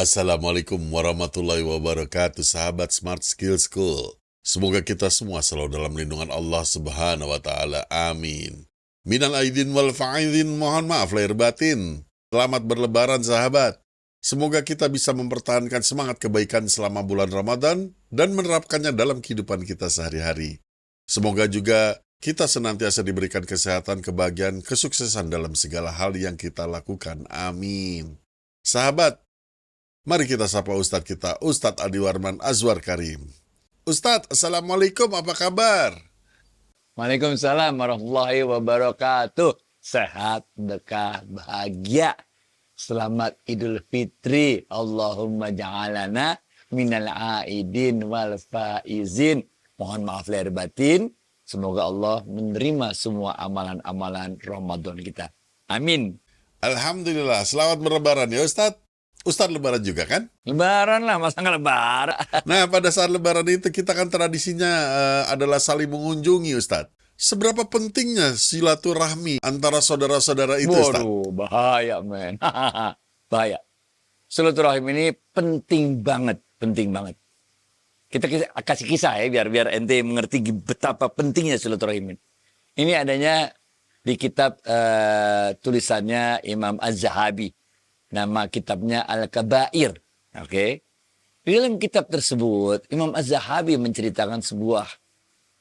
Assalamualaikum warahmatullahi wabarakatuh, sahabat Smart Skill School. Semoga kita semua selalu dalam lindungan Allah Subhanahu wa Ta'ala. Amin. Minal aidin wal fa'idin, mohon maaf lahir batin. Selamat berlebaran, sahabat. Semoga kita bisa mempertahankan semangat kebaikan selama bulan Ramadan dan menerapkannya dalam kehidupan kita sehari-hari. Semoga juga kita senantiasa diberikan kesehatan, kebahagiaan, kesuksesan dalam segala hal yang kita lakukan. Amin. Sahabat, mari kita sapa Ustadz kita, Ustadz Adi Warman Azwar Karim. Ustadz, Assalamualaikum, apa kabar? Waalaikumsalam warahmatullahi wabarakatuh. Sehat, berkah, bahagia. Selamat Idul Fitri. Allahumma ja'alana minal aidin wal faizin. Mohon maaf lahir batin. Semoga Allah menerima semua amalan-amalan Ramadan kita. Amin. Alhamdulillah, selamat berlebaran ya Ustadz. Ustadz lebaran juga kan? Lebaran lah, masa nggak lebaran? Nah, pada saat lebaran itu kita kan tradisinya adalah saling mengunjungi Ustadz. Seberapa pentingnya silaturahmi antara saudara-saudara itu Ustadz? Waduh, bahaya men. Bahaya. Silaturahim ini penting banget, penting banget. Kita kasih kisah ya, biar ente mengerti betapa pentingnya silaturahim ini. Ini adanya di kitab tulisannya Imam Az-Zahabi. Nama kitabnya Al-Kabair. Oke. Di dalam kitab tersebut, Imam Az-Zahabi menceritakan sebuah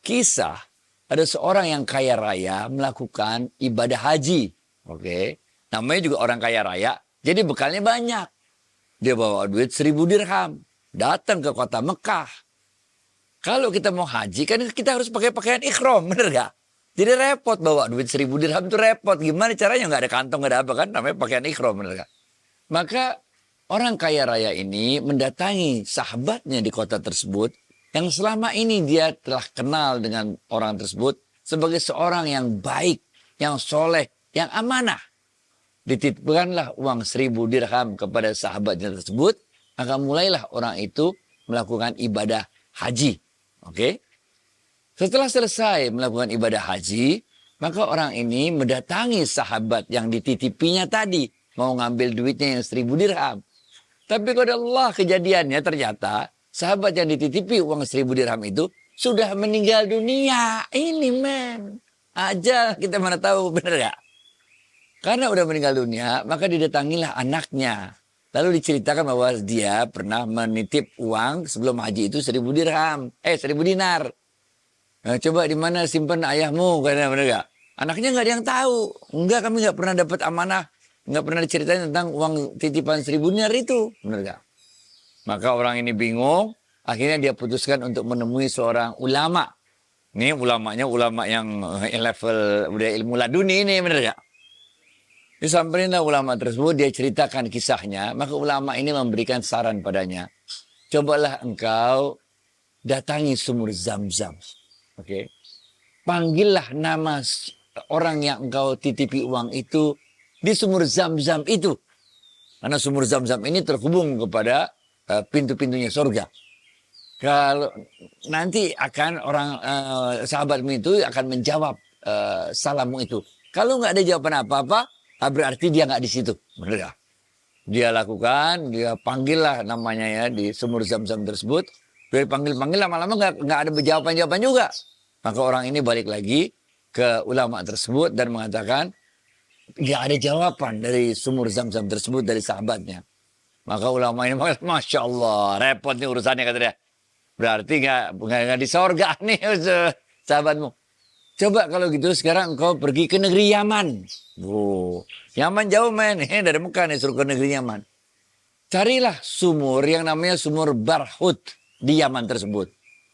kisah. Ada seorang yang kaya raya melakukan ibadah haji. Oke. Namanya juga orang kaya raya. Jadi bekalnya banyak. Dia bawa duit 1.000 dirham. Datang ke kota Mekah. Kalau kita mau haji, kan kita harus pakai pakaian ikhram. Bener gak? Jadi repot bawa duit 1.000 dirham itu repot. Gimana caranya? Nggak ada kantong, nggak ada apa kan? Namanya pakaian ikhram. Bener gak? Maka orang kaya raya ini mendatangi sahabatnya di kota tersebut yang selama ini dia telah kenal dengan orang tersebut sebagai seorang yang baik, yang soleh, yang amanah. Dititipkanlah uang 1.000 dirham kepada sahabatnya tersebut, maka mulailah orang itu melakukan ibadah haji. Oke? Setelah selesai melakukan ibadah haji, maka orang ini mendatangi sahabat yang dititipinya tadi. Mau ngambil duitnya yang 1.000 dirham. Tapi kalau Allah kejadiannya ternyata sahabat yang dititipi uang 1.000 dirham itu sudah meninggal dunia. Ini men. Aja kita mana tahu bener gak? Karena udah meninggal dunia maka didatangilah anaknya. Lalu diceritakan bahwa dia pernah menitip uang sebelum haji itu 1.000 dirham. 1.000 dinar. Nah, coba di mana simpan ayahmu? Karena bener gak? Anaknya nggak ada yang tahu. Enggak, kami nggak pernah dapat amanah. Nggak pernah diceritain tentang uang titipan 1.000 dinar itu. Benar gak? Maka orang ini bingung. Akhirnya dia putuskan untuk menemui seorang ulama. Ini ulamanya ulama yang level udah ilmu laduni ini. Benar gak? Disampaikanlah ulama tersebut. Dia ceritakan kisahnya. Maka ulama ini memberikan saran padanya. Cobalah engkau datangi sumur Zam-Zam. Oke. Panggillah nama orang yang engkau titipi uang itu di sumur Zam-Zam itu. Karena sumur Zam-Zam ini terhubung kepada pintu-pintunya surga. Kalau nanti akan orang sahabatmu itu akan menjawab salammu itu. Kalau nggak ada jawaban apa-apa, berarti dia nggak di situ. Benar gak? Dia lakukan, dia panggillah namanya ya di sumur Zam-Zam tersebut. Dia panggil-panggil lama-lama nggak ada jawaban-jawaban juga. Maka orang ini balik lagi ke ulama tersebut dan mengatakan, nggak ada jawaban dari sumur Zam-Zam tersebut dari sahabatnya. Maka ulama ini Masya Allah, repot nih urusannya kata dia. Berarti nggak di sorga nih sahabatmu. Coba kalau gitu sekarang engkau pergi ke negeri Yaman. Yaman jauh men, dari Mekah nih suruh ke negeri Yaman. Carilah sumur yang namanya sumur Barhut di Yaman tersebut.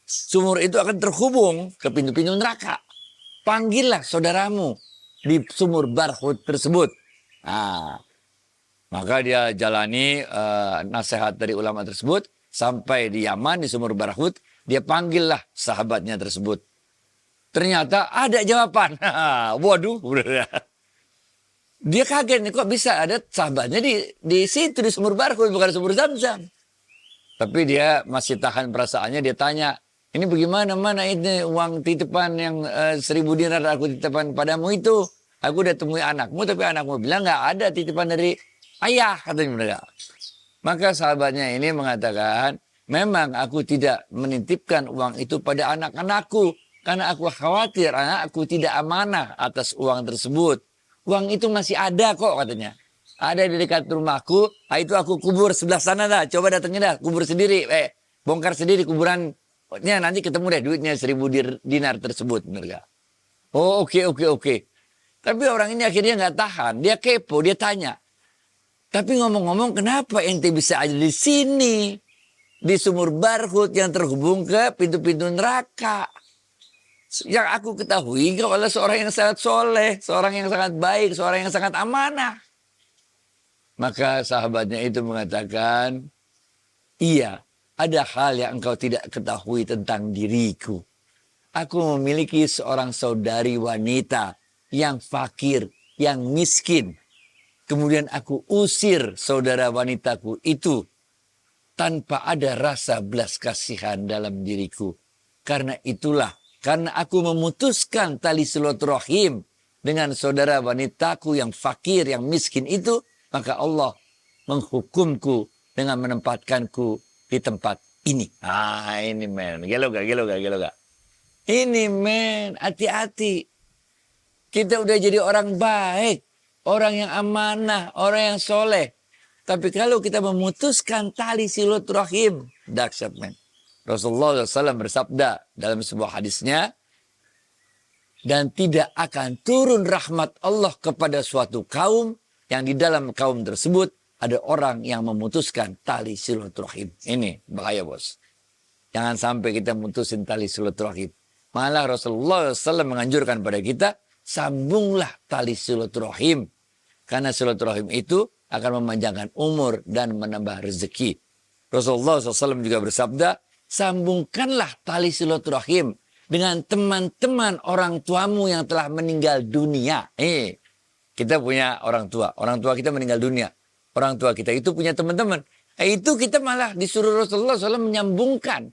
Sumur itu akan terhubung ke pintu-pintu neraka. Panggillah saudaramu di sumur Barhut tersebut. Nah, maka dia jalani nasihat dari ulama tersebut. Sampai di Yaman, di sumur Barhut. Dia panggillah sahabatnya tersebut. Ternyata ada jawaban. Waduh. Dia kaget nih, kok bisa ada sahabatnya di situ, di sumur Barhut, bukan sumur Zam-Zam. Tapi dia masih tahan perasaannya, dia tanya, ini bagaimana, mana ini uang titipan yang 1.000 dinar aku titipan padamu itu. Aku udah temui anakmu, tapi anakmu bilang nggak ada titipan dari ayah, katanya mereka. Maka sahabatnya ini mengatakan, memang aku tidak menitipkan uang itu pada anak-anakku. Karena aku khawatir anakku tidak amanah atas uang tersebut. Uang itu masih ada kok katanya. Ada di dekat rumahku, itu aku kubur sebelah sana dah. Coba datangnya dah, kubur sendiri. Bongkar sendiri kuburannya, nanti ketemu deh duitnya 1.000 dinar tersebut. Bener gak? Oh oke. Tapi orang ini akhirnya nggak tahan. Dia kepo, dia tanya. Tapi ngomong-ngomong, kenapa ente bisa ada di sini? Di sumur Barhut yang terhubung ke pintu-pintu neraka. Yang aku ketahui kau adalah seorang yang sangat soleh, seorang yang sangat baik, seorang yang sangat amanah. Maka sahabatnya itu mengatakan, iya, ada hal yang engkau tidak ketahui tentang diriku. Aku memiliki seorang saudari wanita yang fakir, yang miskin. Kemudian aku usir saudara wanitaku itu tanpa ada rasa belas kasihan dalam diriku. Karena aku memutuskan tali silaturahim dengan saudara wanitaku yang fakir, yang miskin itu, maka Allah menghukumku dengan menempatkanku di tempat ini. Ini men, gelo gak? Ini men, hati-hati. Kita udah jadi orang baik, orang yang amanah, orang yang soleh. Tapi kalau kita memutuskan tali silaturahim, dahsyat men. Rasulullah SAW bersabda dalam sebuah hadisnya, dan tidak akan turun rahmat Allah kepada suatu kaum yang di dalam kaum tersebut ada orang yang memutuskan tali silaturahim. Ini bahaya bos. Jangan sampai kita memutuskan tali silaturahim. Malah Rasulullah SAW menganjurkan pada kita, sambunglah tali silaturahim. Karena silaturahim itu akan memanjangkan umur dan menambah rezeki. Rasulullah SAW juga bersabda, sambungkanlah tali silaturahim dengan teman-teman orang tuamu yang telah meninggal dunia. Kita punya orang tua kita meninggal dunia. Orang tua kita itu punya teman-teman. Itu kita malah disuruh Rasulullah SAW menyambungkan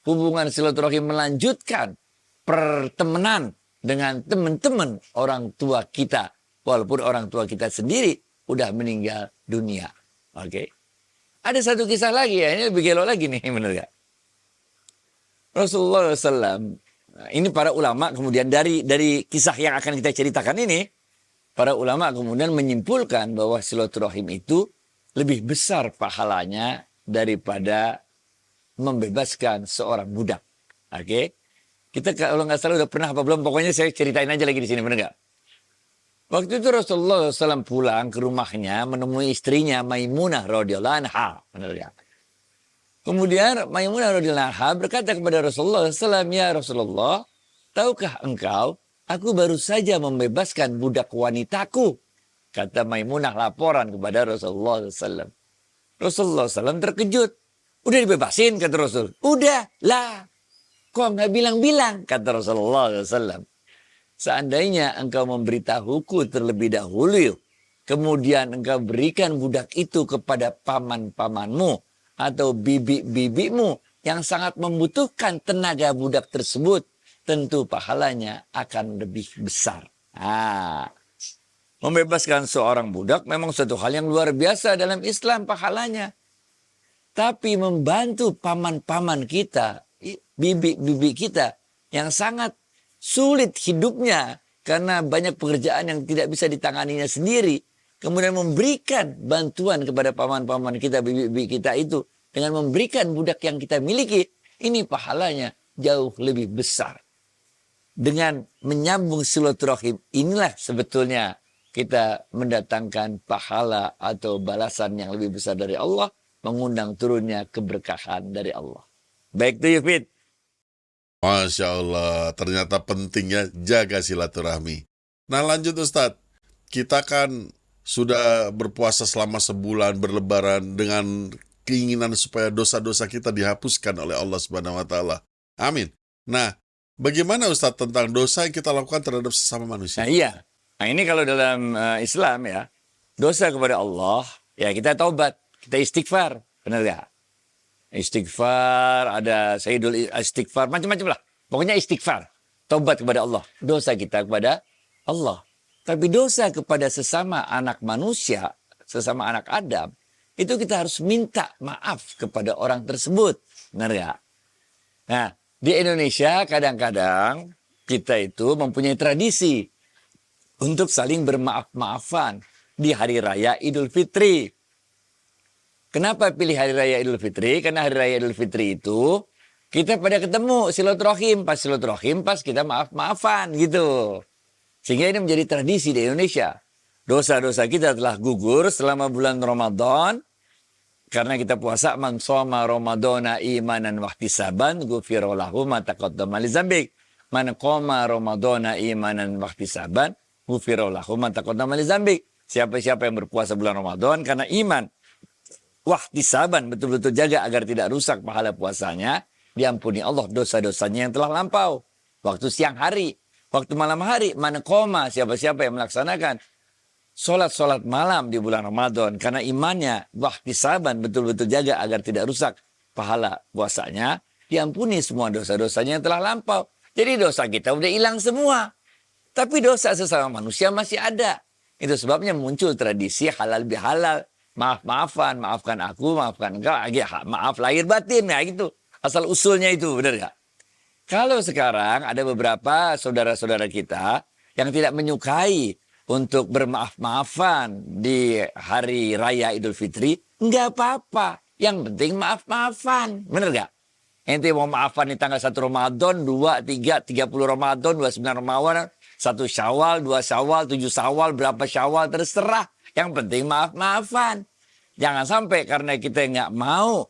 hubungan silaturahim, melanjutkan pertemanan dengan teman-teman orang tua kita. Walaupun orang tua kita sendiri udah meninggal dunia. Oke. Ada satu kisah lagi ya, ini lebih gelo lagi nih, bener gak? Rasulullah SAW, ini para ulama kemudian dari kisah yang akan kita ceritakan ini, para ulama kemudian menyimpulkan bahwa silaturahim itu lebih besar pahalanya daripada membebaskan seorang budak. Oke? Kita kalau nggak salah udah pernah apa belum, pokoknya saya ceritain aja lagi di sini, bener gak? Waktu itu Rasulullah SAW pulang ke rumahnya menemui istrinya Maimunah radhiyallahu anha, bener gak? Kemudian Maimunah radhiyallahu anha berkata kepada Rasulullah SAW, ya Rasulullah, tahukah engkau, aku baru saja membebaskan budak wanitaku. Kata Maimunah laporan kepada Rasulullah SAW. Rasulullah SAW terkejut. Udah dibebasin, kata Rasul. Udah lah. Kok nggak bilang-bilang, kata Rasulullah SAW. Seandainya engkau memberitahuku terlebih dahulu, kemudian engkau berikan budak itu kepada paman-pamanmu, atau bibi-bibimu yang sangat membutuhkan tenaga budak tersebut, tentu pahalanya akan lebih besar. Membebaskan seorang budak memang suatu hal yang luar biasa dalam Islam pahalanya. Tapi membantu paman-paman kita, bibi-bibi kita yang sangat sulit hidupnya karena banyak pekerjaan yang tidak bisa ditanganinya sendiri, kemudian memberikan bantuan kepada paman-paman kita, bibi-bibi kita itu, dengan memberikan budak yang kita miliki, ini pahalanya jauh lebih besar. Dengan menyambung silaturahim, inilah sebetulnya kita mendatangkan pahala atau balasan yang lebih besar dari Allah, mengundang turunnya keberkahan dari Allah. Baik to you, Fit. Masya Allah, ternyata pentingnya jaga silaturahmi. Nah lanjut Ustadz, kita kan sudah berpuasa selama sebulan, berlebaran dengan keinginan supaya dosa-dosa kita dihapuskan oleh Allah Subhanahu wa Ta'ala. Amin. Nah, bagaimana Ustadz tentang dosa yang kita lakukan terhadap sesama manusia? Nah iya, nah ini kalau dalam Islam ya, dosa kepada Allah, ya kita taubat, kita istighfar, benar gak? Istighfar, ada Sayyidul Istighfar, macam-macam lah. Pokoknya istighfar, taubat kepada Allah, dosa kita kepada Allah. Tapi dosa kepada sesama anak manusia, sesama anak Adam, itu kita harus minta maaf kepada orang tersebut. Benar nggak? Nah, di Indonesia kadang-kadang kita itu mempunyai tradisi untuk saling bermaaf-maafan di Hari Raya Idul Fitri. Kenapa pilih Hari Raya Idul Fitri? Karena Hari Raya Idul Fitri itu kita pada ketemu silaturahim. Pas silaturahim, pas kita maaf-maafan gitu. Sehingga ini menjadi tradisi di Indonesia. Dosa-dosa kita telah gugur selama bulan Ramadan. Karena kita puasa, man shoma Ramadana imanan wahtisaban ghufira lahu ma taqaddama li dzambik. Man qoma Ramadana imanan wahtisaban ghufira lahu ma taqaddama li dzambik. Siapa-siapa yang berpuasa bulan Ramadan karena iman, wahtisaban, betul-betul jaga agar tidak rusak pahala puasanya, diampuni Allah dosa-dosanya yang telah lampau. Waktu siang hari, waktu malam hari, man qoma, siapa-siapa yang melaksanakan sholat malam di bulan Ramadan karena imannya, wahtisaban, betul-betul jaga agar tidak rusak pahala puasanya, diampuni semua dosa-dosanya yang telah lampau. Jadi dosa kita udah hilang semua. Tapi dosa sesama manusia masih ada. Itu sebabnya muncul tradisi halal bihalal. Maaf-maafan, maafkan aku, maafkan engkau. Maaf lahir batin, ya gitu. Asal usulnya itu, benar gak? Kalau sekarang ada beberapa saudara-saudara kita yang tidak menyukai untuk bermaaf-maafan di Hari Raya Idul Fitri, enggak apa-apa. Yang penting maaf-maafan. Bener gak? Ente mau maafan di tanggal 1 Ramadan, 2, 3, 30 Ramadan, 29 Ramadan, 1 Syawal, 2 Syawal, 7 Syawal, berapa Syawal, terserah. Yang penting maaf-maafan. Jangan sampai karena kita nggak mau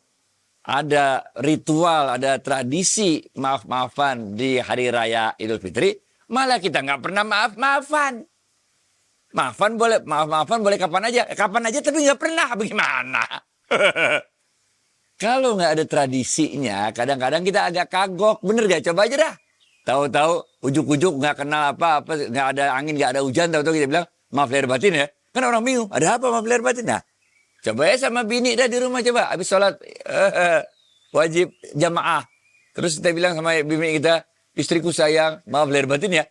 ada ritual, ada tradisi maaf-maafan di Hari Raya Idul Fitri, malah kita nggak pernah maaf-maafan. Maaf-maafan boleh kapan aja tapi nggak pernah, bagaimana? Kalau nggak ada tradisinya, kadang-kadang kita agak kagok, bener gak? Coba aja dah. Tahu-tahu ujuk-ujuk nggak kenal apa-apa, nggak ada angin, nggak ada hujan, tahu-tahu kita bilang maaf lahir batin ya. Kan orang bingung, ada apa maaf lahir batin? Nah, coba ya sama bini dah di rumah coba, habis sholat wajib jamaah. Terus kita bilang sama bini kita, istriku sayang, maaf lahir batin ya.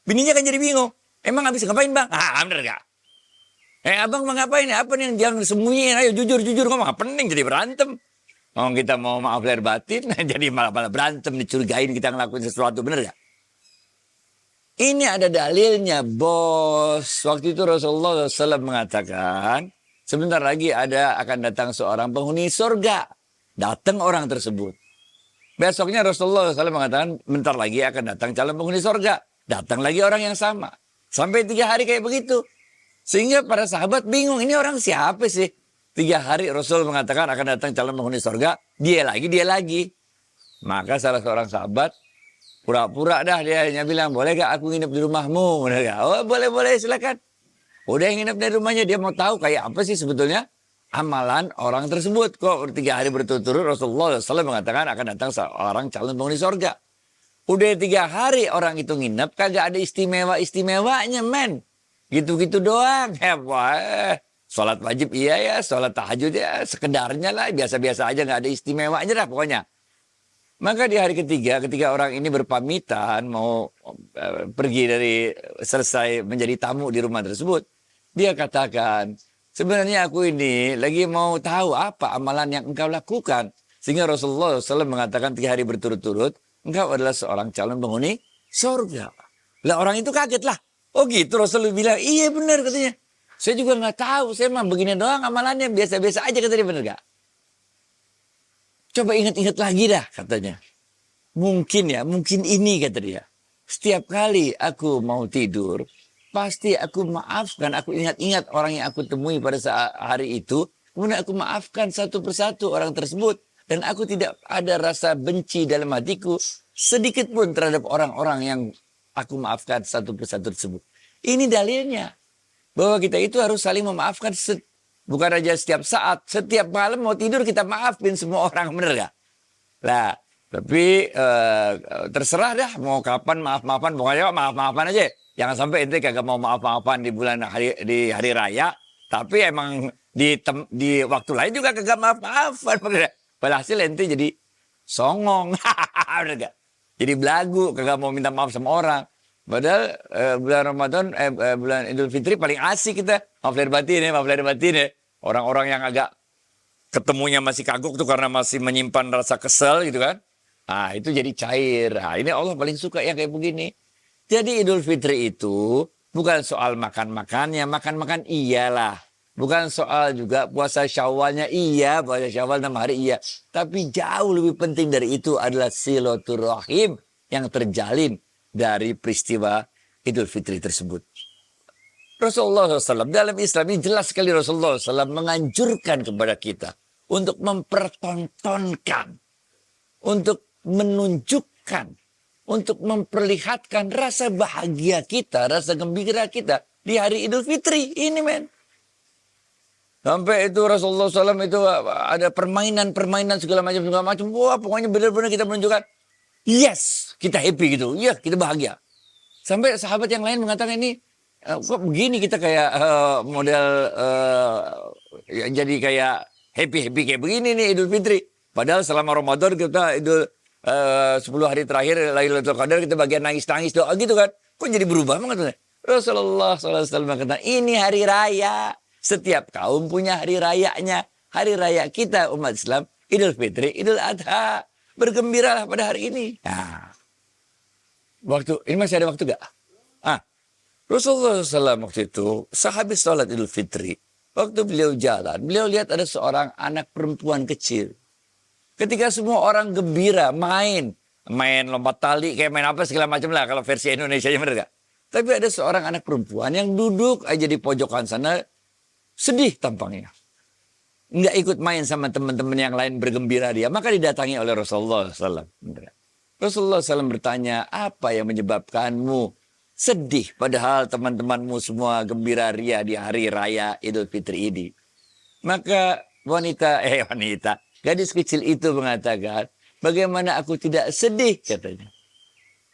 Bininya kan jadi bingung. Emang habis ngapain bang? Bener gak? Abang mau ngapain? Apa nih yang jangan sembunyiin? Ayo jujur ngomong. Pening jadi berantem. Kita mau maaf lahir batin, jadi malah berantem, dicurigain kita ngelakuin sesuatu, bener gak? Ini ada dalilnya, bos. Waktu itu Rasulullah SAW mengatakan, sebentar lagi akan datang seorang penghuni surga. Datang orang tersebut. Besoknya Rasulullah SAW mengatakan, bentar lagi akan datang calon penghuni surga. Datang lagi orang yang sama. Sampai 3 hari kayak begitu. Sehingga para sahabat bingung, ini orang siapa sih? 3 hari Rasul mengatakan akan datang calon penghuni surga. Dia lagi. Maka salah seorang sahabat, pura-pura dah dia hanya bilang, boleh gak aku nginep di rumahmu? Oh boleh silakan. Udah nginep di rumahnya, dia mau tahu kayak apa sih sebetulnya amalan orang tersebut. Kok 3 hari berturut-turut Rasulullah SAW mengatakan akan datang seorang calon penghuni surga. Udah 3 hari orang itu nginep, kagak ada istimewa-istimewanya, men. Gitu-gitu doang. Sholat wajib iya ya, sholat tahajud ya, sekedarnya lah, biasa-biasa aja, nggak ada istimewanya lah pokoknya. Maka di hari ketiga, ketika orang ini berpamitan, mau pergi dari selesai menjadi tamu di rumah tersebut, dia katakan, sebenarnya aku ini lagi mau tahu apa amalan yang engkau lakukan. Sehingga Rasulullah SAW mengatakan 3 hari berturut-turut, engkau adalah seorang calon penghuni surga. Lah orang itu kaget lah. Oh gitu, Rasulullah bilang, iya benar katanya. Saya juga nggak tahu, saya mah begini doang amalannya, biasa-biasa aja katanya, benar gak? Coba ingat-ingat lagi dah katanya. Mungkin ini kata dia. Setiap kali aku mau tidur, pasti aku maafkan, aku ingat-ingat orang yang aku temui pada saat hari itu, kemudian aku maafkan satu persatu orang tersebut. Dan aku tidak ada rasa benci dalam hatiku sedikit pun terhadap orang-orang yang aku maafkan satu persatu tersebut. Ini dalilnya. Bahwa kita itu harus saling memaafkan. Bukan aja setiap saat. Setiap malam mau tidur kita maafin semua orang. Bener gak? Lah, tapi terserah dah. Mau kapan maaf-maafan. Pokoknya maaf-maafan aja. Jangan sampai ente kagak mau maaf-maafan di hari raya. Tapi emang di waktu lain juga kagak maaf-maafan. Walhasil ente jadi songong. Bener gak? Jadi belagu, kagak mau minta maaf sama orang. Padahal bulan Ramadan, bulan Idul Fitri paling asik kita. Maaf lahir batin ya. Orang-orang yang agak ketemunya masih kagok tuh karena masih menyimpan rasa kesel gitu kan. Ah, itu jadi cair. Nah, ini Allah paling suka yang kayak begini. Jadi Idul Fitri itu bukan soal makan-makannya, makan-makan iyalah. Bukan soal juga puasa Syawalnya, iya, puasa Syawal 6 hari iya. Tapi jauh lebih penting dari itu adalah silaturahim yang terjalin dari peristiwa Idul Fitri tersebut. Rasulullah SAW dalam Islam ini jelas sekali Rasulullah SAW menganjurkan kepada kita untuk mempertontonkan, untuk menunjukkan, untuk memperlihatkan rasa bahagia kita, rasa gembira kita di hari Idul Fitri ini, men. Sampai itu Rasulullah SAW itu ada permainan segala macam. Wah, pokoknya benar-benar kita menunjukkan, yes, kita happy gitu. Ya, kita bahagia. Sampai sahabat yang lain mengatakan ini, kok begini kita kayak model ya, jadi kayak happy kayak begini nih Idul Fitri. Padahal selama Ramadan kita Idul 10 hari terakhir Lailatul Qadar kita bagian nangis doa gitu kan. Kok jadi berubah banget? Rasulullah SAW mengatakan ini hari raya. Setiap kaum punya hari rayanya. Hari raya kita umat Islam Idul Fitri, Idul Adha. Bergembiralah pada hari ini. Nah, ini masih ada waktu gak? Rasulullah SAW waktu itu sehabis sholat Idul Fitri. Waktu beliau jalan, beliau lihat ada seorang anak perempuan kecil. Ketika semua orang gembira main lompat tali, kayak main apa segala macam lah kalau versi Indonesia nya bener gak? Tapi ada seorang anak perempuan yang duduk aja di pojokan sana, sedih tampangnya. Nggak ikut main sama teman-teman yang lain bergembira dia. Maka didatangi oleh Rasulullah SAW. Rasulullah SAW bertanya, apa yang menyebabkanmu sedih padahal teman-temanmu semua gembira ria di hari raya Idul Fitri ini? Maka gadis kecil itu mengatakan, bagaimana aku tidak sedih, katanya.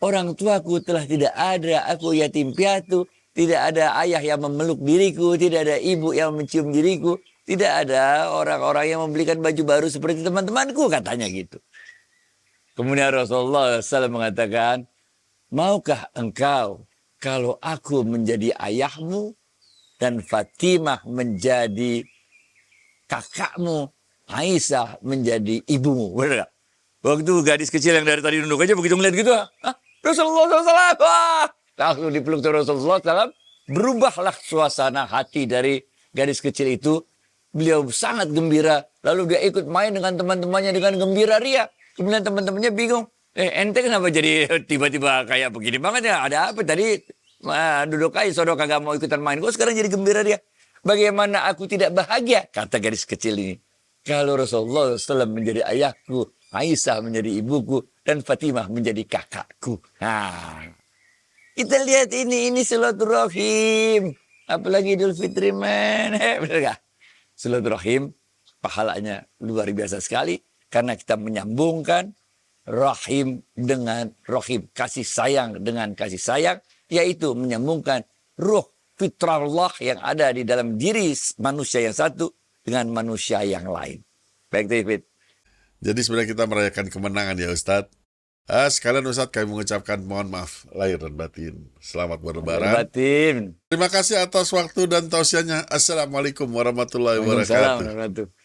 Orang tuaku telah tidak ada, aku yatim piatu, tidak ada ayah yang memeluk diriku, tidak ada ibu yang mencium diriku, tidak ada orang-orang yang membelikan baju baru seperti teman-temanku, katanya gitu. Kemudian Rasulullah SAW mengatakan, maukah engkau kalau aku menjadi ayahmu dan Fatimah menjadi kakakmu, Aisyah menjadi ibumu? Benar gak? Waktu gadis kecil yang dari tadi nunduk aja begitu ngeliat gitu, Rasulullah SAW, langsung dipeluk Rasulullah SAW, berubahlah suasana hati dari gadis kecil itu. Beliau sangat gembira, lalu dia ikut main dengan teman-temannya dengan gembira ria. Kemudian teman-temannya bingung, ente kenapa jadi tiba-tiba kayak begini banget ya? Ada apa tadi? Duduk aja, sodok kagak mau ikutan main. Kok sekarang jadi gembira dia? Bagaimana aku tidak bahagia? Kata gadis kecil ini. Kalau Rasulullah SAW menjadi ayahku, Aisyah menjadi ibuku, dan Fatimah menjadi kakakku. Nah, kita lihat ini silaturahim. Apalagi Idul Fitri, men. Bener gak? Silaturahim, pahalanya luar biasa sekali. Karena kita menyambungkan rahim dengan rahim. Kasih sayang dengan kasih sayang. Yaitu menyambungkan ruh fitrallah yang ada di dalam diri manusia yang satu dengan manusia yang lain. Baik, David. Jadi sebenarnya kita merayakan kemenangan ya Ustadz. Sekalian Ustadz kami mengucapkan mohon maaf lahir dan batin. Selamat berlebaran. Batin. Terima kasih atas waktu dan tausiahnya. Assalamualaikum warahmatullahi wabarakatuh. Waalaikumsalam warahmatullahi wabarakatuh.